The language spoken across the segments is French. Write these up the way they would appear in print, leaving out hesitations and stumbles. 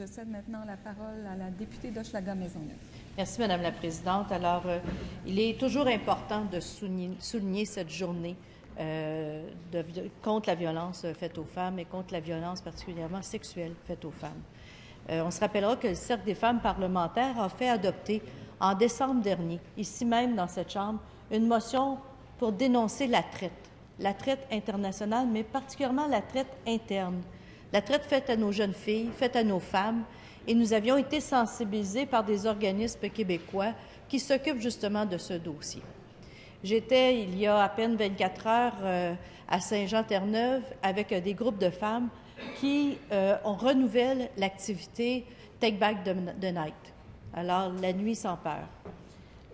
je cède maintenant la parole à la députée d'Hochelaga-Maisonneuve. Merci, Madame la Présidente. Alors, il est toujours important de souligner cette journée contre la violence faite aux femmes et contre la violence particulièrement sexuelle faite aux femmes. On se rappellera que le Cercle des femmes parlementaires a fait adopter en décembre dernier, ici même dans cette Chambre, une motion pour dénoncer la traite internationale, mais particulièrement la traite interne, la traite faite à nos jeunes filles, faite à nos femmes, et nous avions été sensibilisés par des organismes québécois qui s'occupent justement de ce dossier. J'étais, il y a à peine 24 heures, à Saint-Jean-Terre-Neuve avec des groupes de femmes qui renouvellent l'activité Take Back the Night, alors la nuit sans peur.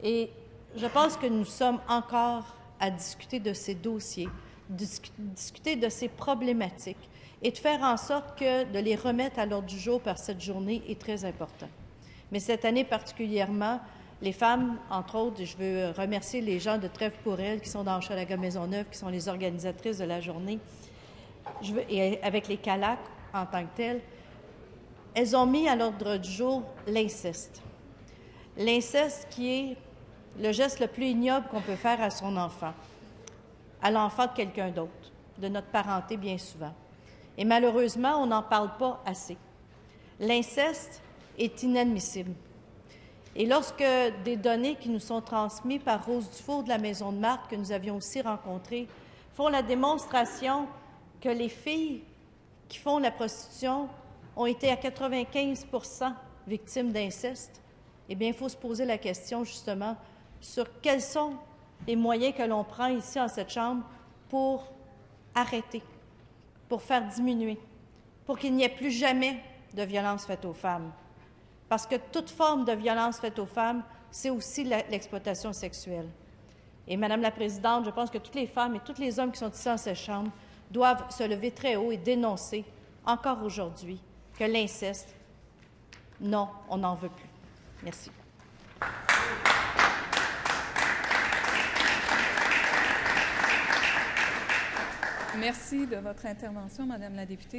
Et je pense que nous sommes encore à discuter de ces dossiers, discuter de ces problématiques et de faire en sorte que de les remettre à l'ordre du jour par cette journée est très important. Mais cette année particulièrement, les femmes, entre autres, je veux remercier les gens de Trêve pour elles qui sont dans Hochelaga-Maisonneuve, qui sont les organisatrices de la journée, et avec les CALAC en tant que telles, elles ont mis à l'ordre du jour l'inceste. L'inceste qui est le geste le plus ignoble qu'on peut faire à son enfant, à l'enfant de quelqu'un d'autre, de notre parenté bien souvent. Et malheureusement, on n'en parle pas assez. L'inceste est inadmissible. Et lorsque des données qui nous sont transmises par Rose Dufour de la Maison de Marthe, que nous avions aussi rencontrée, font la démonstration que les filles qui font la prostitution ont été à 95 % victimes d'inceste, eh bien, il faut se poser la question, justement, sur quels sont les moyens que l'on prend ici, en cette Chambre, pour arrêter, pour faire diminuer, pour qu'il n'y ait plus jamais de violence faite aux femmes. Parce que toute forme de violence faite aux femmes, c'est aussi l'exploitation sexuelle. Et Madame la Présidente, je pense que toutes les femmes et tous les hommes qui sont ici dans cette Chambre doivent se lever très haut et dénoncer, encore aujourd'hui, que l'inceste, non, on n'en veut plus. Merci. Merci de votre intervention, Madame la députée.